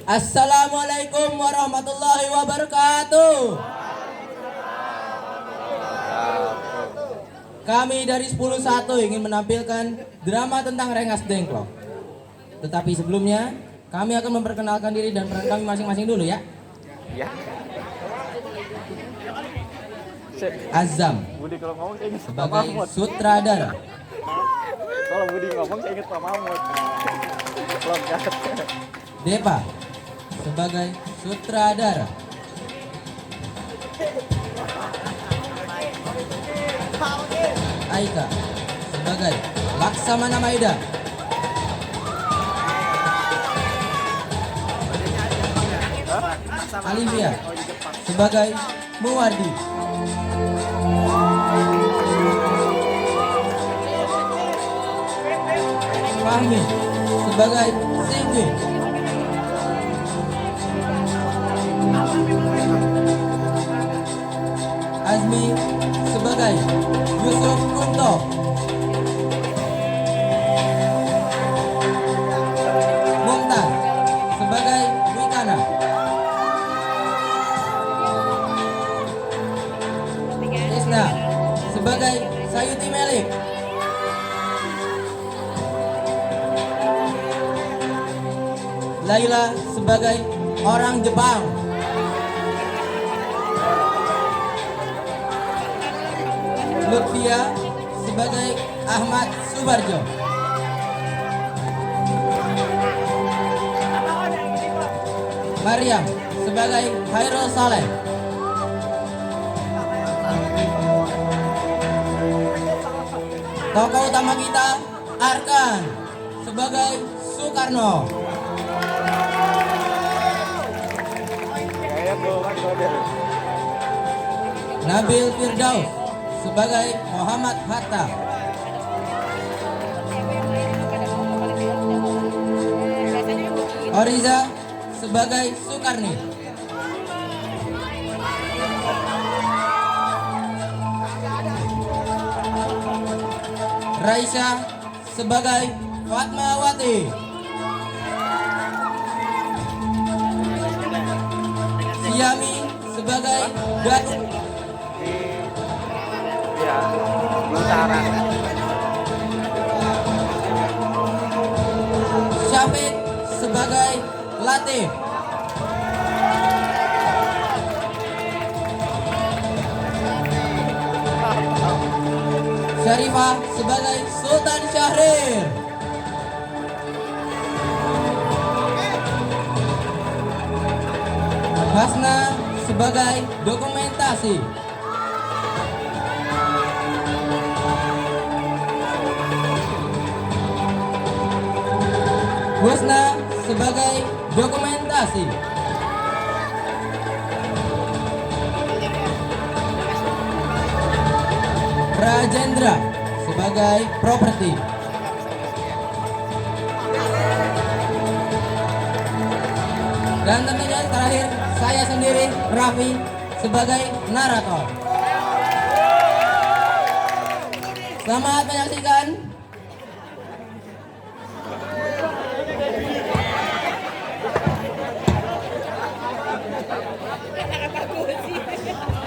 Assalamualaikum warahmatullahi wabarakatuh. Kami dari 10.1 ingin menampilkan drama tentang Rengas Dengklok. Tetapi sebelumnya, kami akan memperkenalkan diri dan peran kami masing-masing dulu ya. Ya. Azam Budi kalau ngomong saya ingat Pak sebagai Mahmud. sutradara. Kalau Budi ngomong saya ingat Pak Mahmud. Lengkap. Depa sebagai sutradara. Aika sebagai Laksamana Maeda. Alivia sebagai Muwardi. Fahmi sebagai Singgi. Azmi sebagai Yusuf Kunto. Mumtaz sebagai Wikana. Isna sebagai Sayuti Melik. Laila sebagai orang Jepang. Lutfia sebagai Ahmad Subarjo. Maryam sebagai Khairul Saleh. Tokoh utama kita Arkan sebagai Soekarno. Nabil Firdaus sebagai Muhammad Hatta. Oriza sebagai Sukarni. Raisya sebagai Fatmawati. Siami sebagai Datuk. Ya, utara. Syafiq sebagai Latif. Syarifah sebagai Sultan Syahrir. Hasna sebagai dokumentasi. Husna sebagai dokumentasi. Rajendra sebagai properti. Dan tentunya terakhir saya sendiri Raffi sebagai narator. Selamat menyaksikan.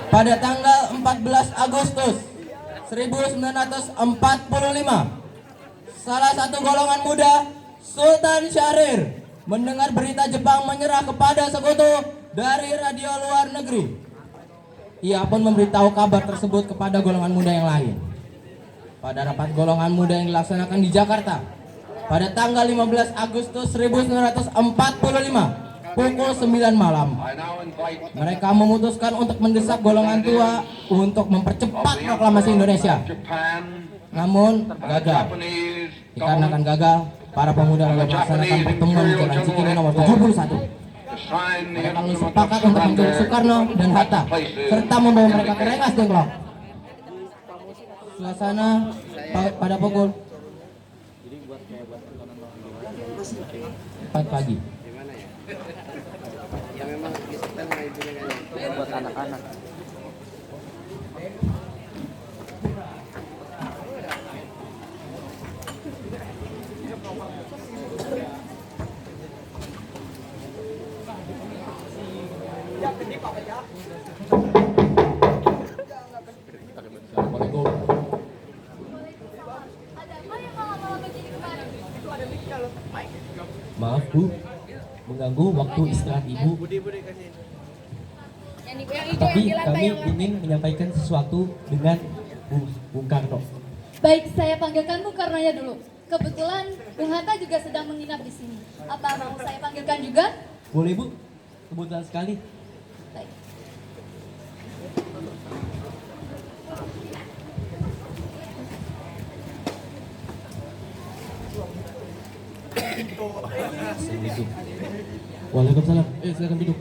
Pada tanggal 14 Agustus 1945, salah satu golongan muda Sultan Syahrir mendengar berita Jepang menyerah kepada sekutu dari radio luar negeri. Ia pun memberitahu kabar tersebut kepada golongan muda yang lain. Pada rapat golongan muda yang dilaksanakan di Jakarta pada tanggal 15 Agustus 1945 pukul 9 malam, mereka memutuskan untuk mendesak golongan tua untuk mempercepat proklamasi Indonesia. Namun gagal. Dikarenakan gagal, para pemuda lalu melaksanakan pertemuan di Jalan Cikini nomor 71. Mereka sepakat untuk menjemput Soekarno dan Hatta serta membawa mereka ke Rengas Dengklok. Suasana pada pukul 4 pagi. Yang memang disebutkan sama ibunya kan buat anak-anak. mengganggu waktu istirahat ibu. Tapi kami ingin menyampaikan sesuatu dengan Bung Karno. Baik, saya panggilkan Bung Karnonya dulu. Kebetulan Bung Hatta juga sedang menginap di sini. Apa mau saya panggilkan juga? Boleh Bu? Kebetulan sekali. Baik. Assalamualaikum. Waalaikumsalam. Silakan duduk.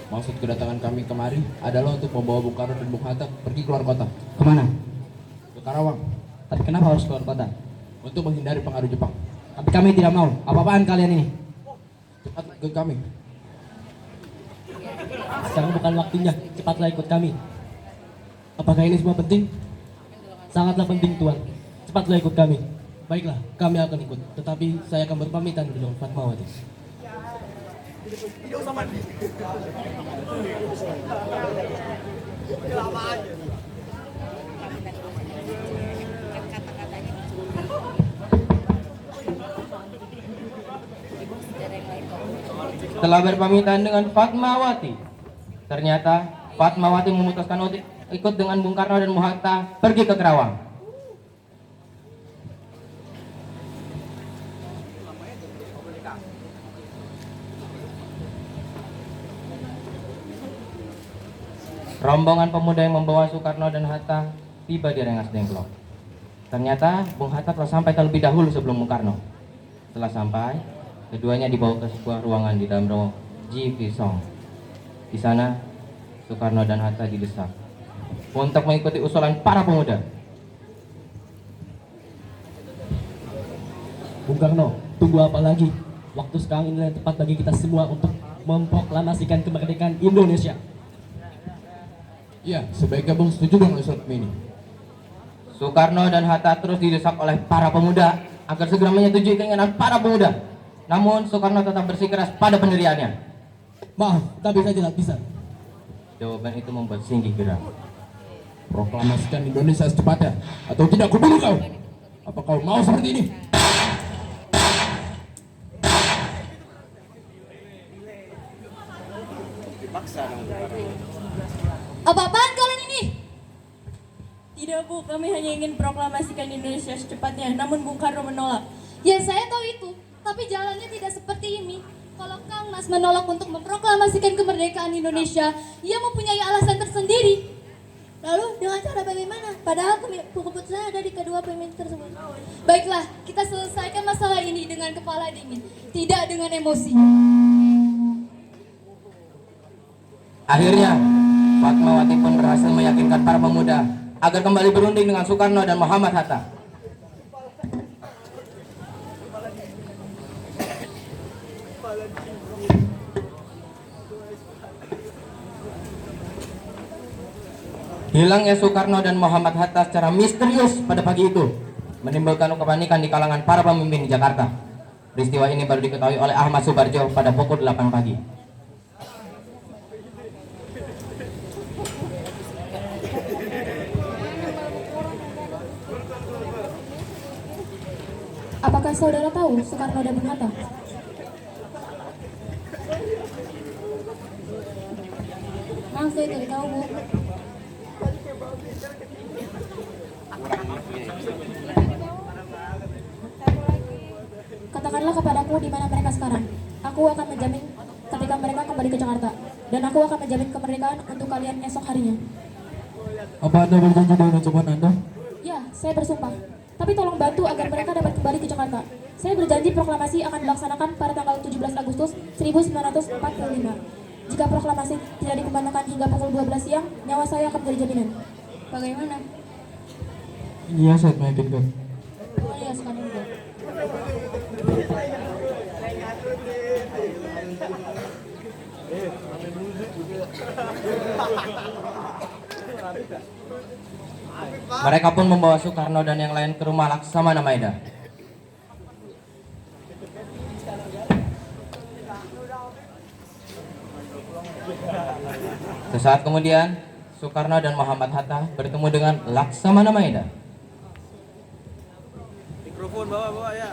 Maksud kedatangan kami kemari adalah untuk membawa Bung Karno dan Bung Hatta pergi keluar kota. Kemana? Ke Karawang. Tapi kenapa harus keluar kota? Untuk menghindari pengaruh Jepang. Tapi kami tidak mau. Apa-apaan kalian ini? Cepat ke kami. Sekarang bukan waktunya. Cepatlah ikut kami. Apakah ini semua penting? Sangatlah penting, Tuan. Cepatlah ikut kami. Baiklah, kami akan ikut. Tetapi saya akan berpamitan dengan Fatmawati. Setelah berpamitan dengan Fatmawati, ternyata Fatmawati memutuskan untuk ikut dengan Bung Karno dan Bung Hatta pergi ke Karawang. Rombongan pemuda yang membawa Soekarno dan Hatta tiba di Rengas Dengklok. Ternyata Bung Hatta telah sampai terlebih dahulu sebelum Bung Karno. Setelah sampai, keduanya dibawa ke sebuah ruangan di dalam romo Ji Song. Di sana, Soekarno dan Hatta didesak untuk mengikuti usulan para pemuda. Bung Karno, tunggu apa lagi? Waktu sekarang inilah yang tepat bagi kita semua untuk memproklamasikan kemerdekaan Indonesia. Ya, sebaiknya Bung setuju dengan usul ini. Soekarno dan Hatta terus didesak oleh para pemuda agar segera menyetujui keinginan para pemuda. Namun Soekarno tetap bersikeras pada pendiriannya. Maaf, tapi saya tidak bisa. Jawaban itu membuat Singgi geram. Proklamasikan Indonesia secepatnya, atau tidak kubunuh kau. Apa kau mau seperti ini? Dipaksa dong. Apa-apaan kalian ini? Tidak Bu, kami hanya ingin proklamasikan Indonesia secepatnya, namun Bung Karno menolak. Ya saya tahu itu, tapi jalannya tidak seperti ini. Kalau Kang Mas menolak untuk memproklamasikan kemerdekaan Indonesia, ia mempunyai alasan tersendiri. Lalu dengan cara bagaimana? Padahal keputusan ada di kedua pemimpin tersebut. Baiklah, kita selesaikan masalah ini dengan kepala dingin, tidak dengan emosi. Akhirnya, Fatmawati pun berhasil meyakinkan para pemuda agar kembali berunding dengan Soekarno dan Muhammad Hatta. Hilangnya Soekarno dan Muhammad Hatta secara misterius pada pagi itu menimbulkan kepanikan di kalangan para pemimpin di Jakarta. Peristiwa ini baru diketahui oleh Ahmad Subarjo pada pukul 8 pagi. Apakah saudara tahu Soekarno dan Bung Hatta? Maaf, saya tidak tahu Bu. Katakanlah kepadaku di mana mereka sekarang. Aku akan menjamin ketika mereka kembali ke Jakarta, dan aku akan menjamin kemerdekaan untuk kalian esok harinya. Apa Anda berjanji dengan ucapan Anda? Ya, saya bersumpah. Tapi tolong bantu agar mereka dapat kembali ke Jakarta. Saya berjanji proklamasi akan dilaksanakan pada tanggal 17 Agustus 1945. Jika proklamasi tidak dikumandangkan hingga pukul 12 siang, nyawa saya akan menjadi jaminan. Bagaimana? Iya, saya meyakinkan. Oh iya, sekarang juga. Mereka pun membawa Soekarno dan yang lain ke rumah Laksamana Maeda. Sesaat kemudian, Soekarno dan Muhammad Hatta bertemu dengan Laksamana Maeda. bawa ya.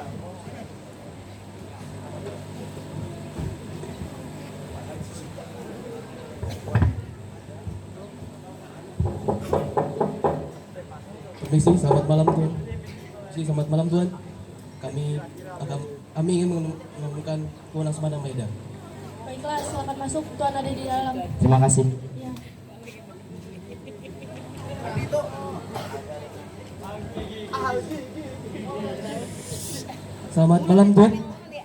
Permisi, selamat malam Tuan. Selamat malam Tuan. Kami ingin menemukan Tuan Asmana Maeda. Baiklah, selamat masuk. Tuan ada di dalam. Terima kasih. Ya. Selamat malam Tuan.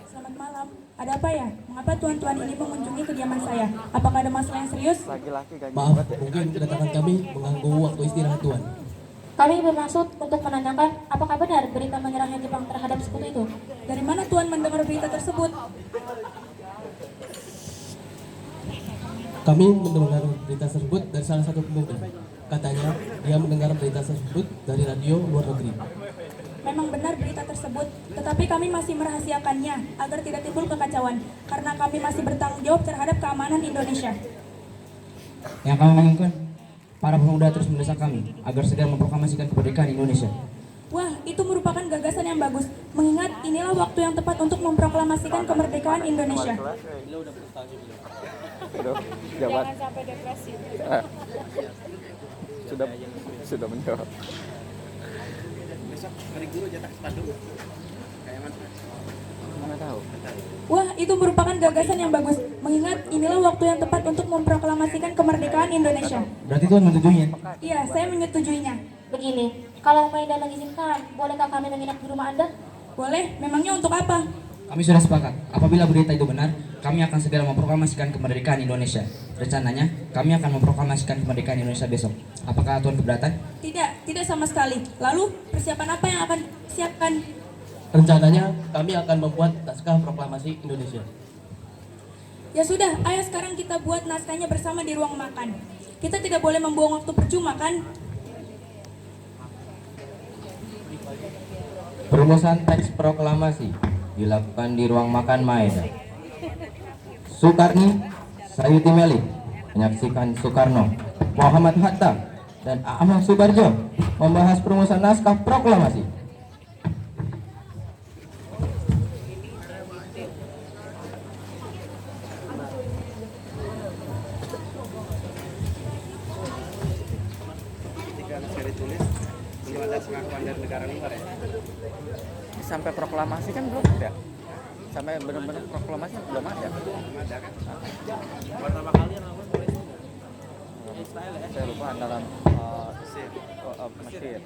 Selamat malam. Ada apa ya? Mengapa tuan-tuan ini mengunjungi kediaman saya? Apakah ada masalah yang serius? Laki-laki gaji Maaf, banget ya. mungkin kedatangan kami mengganggu waktu istirahat Tuan. Kami bermaksud untuk menanyakan apakah benar berita menyerangnya Jepang terhadap sekutu itu? Dari mana tuan mendengar berita tersebut? Kami mendengar berita tersebut dari salah satu pemuda. Katanya dia mendengar berita tersebut dari radio luar negeri. Memang benar berita tersebut, tetapi kami masih merahasiakannya agar tidak timbul kekacauan karena kami masih bertanggung jawab terhadap keamanan Indonesia. Yang kami inginkan, para pemuda terus mendesak kami agar segera memproklamasikan kemerdekaan Indonesia. Wah, itu merupakan gagasan yang bagus. Mengingat inilah waktu yang tepat untuk memproklamasikan kemerdekaan Indonesia. Aduh, jawab. Jangan sampai depresi. Sudah menjawab. Mana tahu. Wah, itu merupakan gagasan yang bagus. Mengingat inilah waktu yang tepat untuk memproklamasikan kemerdekaan Indonesia. Berarti Tuan menyetujuinya? Iya, saya menyetujuinya. Begini, kalau Maeda mengizinkan, bolehkah kami menginap di rumah Anda? Boleh, memangnya untuk apa? Kami sudah sepakat. Apabila berita itu benar, kami akan segera memproklamasikan kemerdekaan Indonesia. Rencananya, kami akan memproklamasikan kemerdekaan Indonesia besok. Apakah Tuan keberatan? Tidak sama sekali. Lalu, persiapan apa yang akan disiapkan? Rencananya kami akan membuat naskah proklamasi Indonesia. Ya sudah, ayo sekarang kita buat naskahnya bersama di ruang makan. Kita tidak boleh membuang waktu percuma kan? Perumusan teks proklamasi dilakukan di ruang makan Maeda. Soekarni, Sayuti Melik menyaksikan Soekarno, Muhammad Hatta, dan Ahmad Subarjo membahas perumusan naskah proklamasi. Ketika naskah ditulis, belum ada pengakuan dari negara luar ya. Sampai proklamasi kan belum ada. Sampai benar-benar proklamasi belum ada. Belum ada kan? Saya lupa dalam Mesir.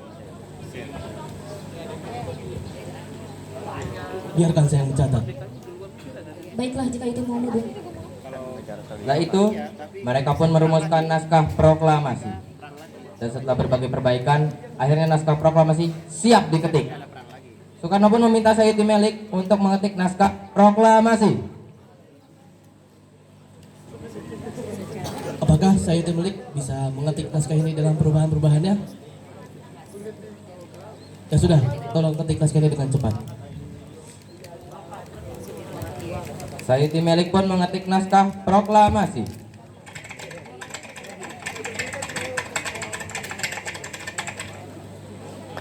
Biarkan saya yang mencatat. Baiklah jika itu mau Bung. Setelah itu, mereka pun merumuskan naskah proklamasi. Dan setelah berbagai perbaikan, akhirnya naskah proklamasi siap diketik. Soekarno pun meminta Sayuti Melik untuk mengetik naskah proklamasi. Apakah Sayuti Melik bisa mengetik naskah ini dengan perubahan-perubahannya? Ya sudah, tolong ketik naskah ini dengan cepat. Sayuti Melik pun mengetik naskah proklamasi.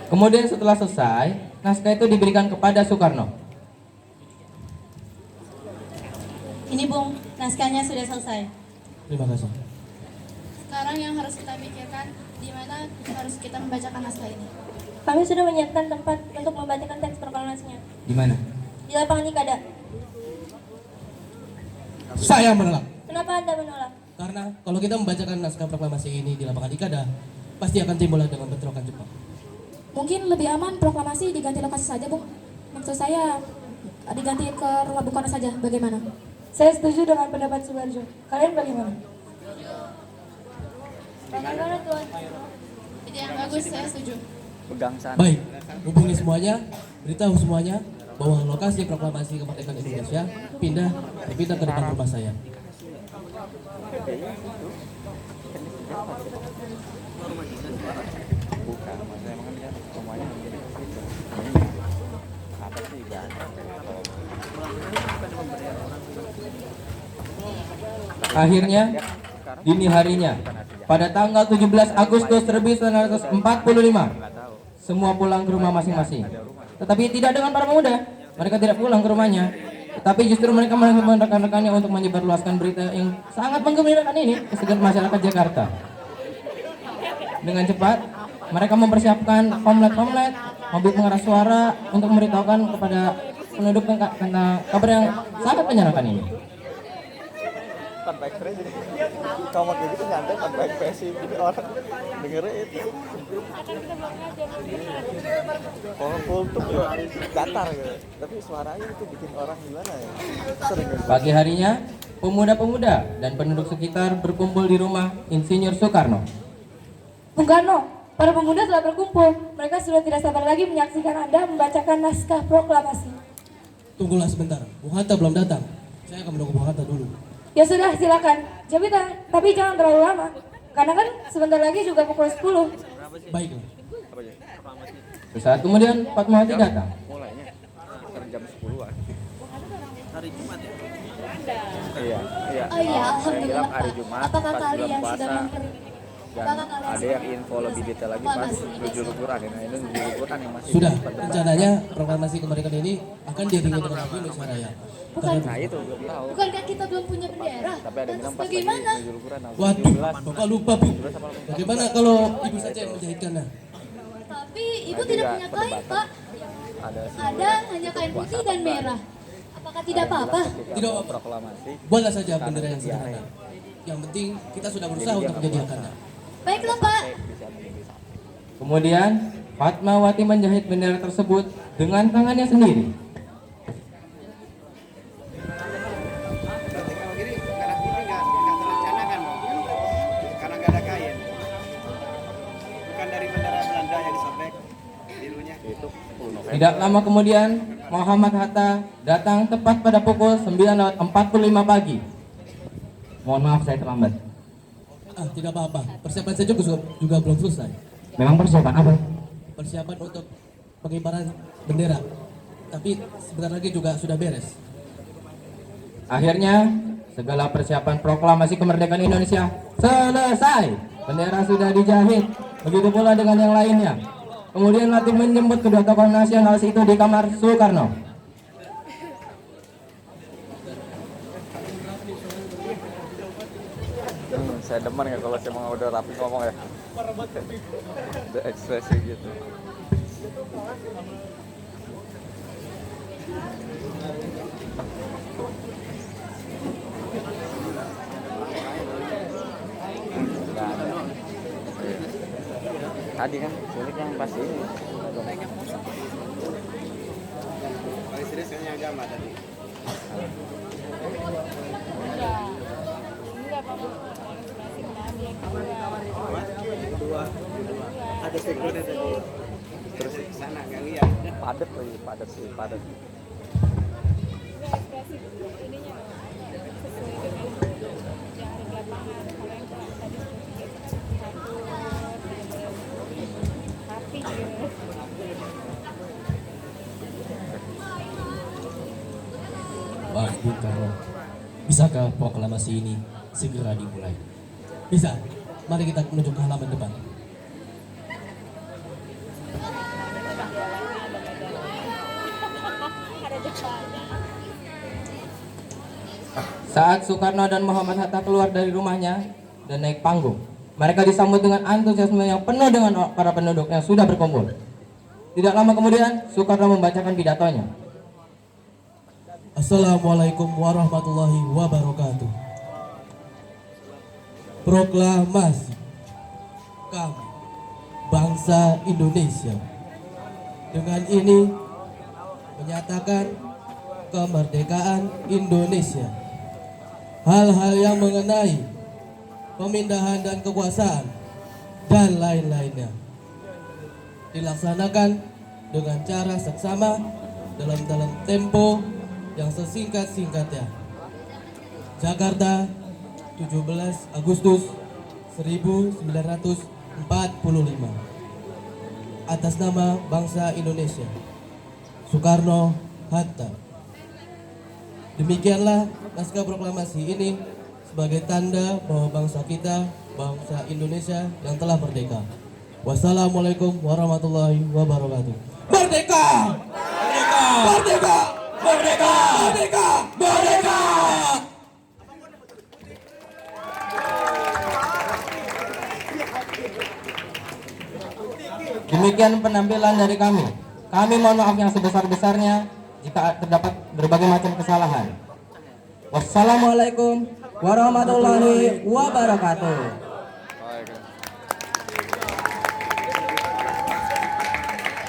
Kemudian setelah selesai, naskah itu diberikan kepada Soekarno. Ini Bung, naskahnya sudah selesai. Terima kasih. Sekarang yang harus kita pikirkan, di mana harus kita membacakan naskah ini. Kami sudah menyiapkan tempat untuk membacakan teks proklamasinya. Di mana? Di lapangan Ikada. Saya menolak. Kenapa Anda menolak? Karena kalau kita membacakan naskah proklamasi ini di lapangan Ikada, pasti akan timbul dengan bentrokan Jepang. Mungkin lebih aman proklamasi diganti lokasi saja, Bung. Maksud saya diganti ke rumah Bung Karno saja. Bagaimana? Saya setuju dengan pendapat Subarjo. Kalian bagaimana? Bagaimana Tuan? Ide yang bagus, saya setuju. Pegang sana. Baik, hubungi semuanya, beritahu semuanya bahwa lokasi proklamasi kemerdekaan Indonesia dipindah ke depan rumah saya. Bukan, maksudnya emang kan semuanya begini. Apa sih gak ada. Akhirnya, dini harinya, pada tanggal 17 Agustus 1945, semua pulang ke rumah masing-masing. Tetapi tidak dengan para pemuda. Mereka tidak pulang ke rumahnya. Tetapi justru mereka menelpon rekan-rekannya untuk menyebarluaskan berita yang sangat menggembirakan ini ke segenap masyarakat Jakarta. Dengan cepat, mereka mempersiapkan pamflet-pamflet, mobil pengeras suara untuk memberitahukan kepada penduduk tentang kabar yang sangat menyenangkan ini. Kan baik fresh jadi kalau kayak gitu nyantai kan baik fresh sih jadi orang dengerin itu kalau kultum ya datar gitu tapi suaranya itu bikin orang gimana ya sering gitu. Pagi harinya, pemuda-pemuda dan penduduk sekitar berkumpul di rumah Insinyur Soekarno. Bung Karno, para pemuda telah berkumpul. Mereka sudah tidak sabar lagi menyaksikan Anda membacakan naskah proklamasi. Tunggulah sebentar, Bung Hatta belum datang. Saya akan menunggu Bung Hatta dulu. Ya sudah, silakan. Tapi jangan terlalu lama. Karena kan sebentar lagi juga pukul 10. Baiklah. Sesaat kemudian Fatmawati datang. Mulainya sekitar jam 10-an. Hari Jumat ya? Iya. Oh iya, Saya alhamdulillah bilang hari Pak. Jumat Apakah pas bulan kalian puasa. sudah Dan ada yang info lebih detail lagi pas menuju liburan ya. Nah ini menuju liburan yang masih Sudah, berdebat. rencananya proklamasi kemerdekaan ini akan diiringi dengan lagu Indonesia Raya. Nah itu belum tahu. Bukankah kita belum punya bendera? Tapi ada yang bilang Lantas pas lagi bagaimana? menuju liburan. Waduh, Bapak lupa Bu. Bagaimana kalau Ibu saja yang menjahitkannya? Tapi ibu tidak punya kain, Pak. Ada hanya kain putih dan merah. Apakah tidak apa-apa? Tidak apa-apa. Proklamasi. Buatlah saja bendera yang sederhana. Yang penting kita sudah berusaha untuk menjadikannya. Baiklah, Pak. Kemudian Fatmawati menjahit bendera tersebut dengan tangannya sendiri. Berarti kalau gini merah putih nggak terencanakan karena nggak ada kain. Bukan dari bendera Belanda yang disobek birunya. Itu 10 November. Tidak lama kemudian Muhammad Hatta datang tepat pada pukul 9.45 pagi. Mohon maaf saya terlambat. Tidak apa-apa. Persiapan saya juga belum selesai. Memang persiapan apa? Persiapan untuk pengibaran bendera. Tapi sebentar lagi juga sudah beres. Akhirnya segala persiapan proklamasi kemerdekaan Indonesia selesai. Bendera sudah dijahit. Begitu pula dengan yang lainnya. Kemudian Latif menjemput kedua tokoh nasionalis itu di kamar Soekarno. Saya demen ya kalau saya mau udah rapi ngomong ya. Ada ekspresi gitu. Nggak ada. Iya. Tadi kan sulit yang pas ini. Paling serius kayaknya agama tadi. Ada backgroundnya tadi. Terus ke sana nggak lihat. Padat lagi, padat sih, padat. Wah, Bung Karno. Bisakah proklamasi ini segera dimulai? Bisa. Mari kita menuju ke halaman depan. Saat Soekarno dan Muhammad Hatta keluar dari rumahnya dan naik panggung, mereka disambut dengan antusiasme yang penuh dengan para penduduk yang sudah berkumpul. Tidak lama kemudian, Soekarno membacakan pidatonya. Assalamualaikum warahmatullahi wabarakatuh. Proklamasi kami, bangsa Indonesia, dengan ini menyatakan kemerdekaan Indonesia. Hal-hal yang mengenai pemindahan dan kekuasaan dan lain-lainnya dilaksanakan dengan cara seksama dalam tempo yang sesingkat-singkatnya. Jakarta, 17 Agustus 1945. Atas nama bangsa Indonesia, Soekarno Hatta. Demikianlah naskah proklamasi ini sebagai tanda bahwa bangsa kita, bangsa Indonesia yang telah merdeka. Wassalamualaikum warahmatullahi wabarakatuh. Merdeka! Merdeka! Merdeka! Merdeka! Merdeka! Merdeka! Demikian penampilan dari kami. Kami mohon maaf yang sebesar-besarnya jika terdapat berbagai macam kesalahan. Wassalamualaikum warahmatullahi wabarakatuh.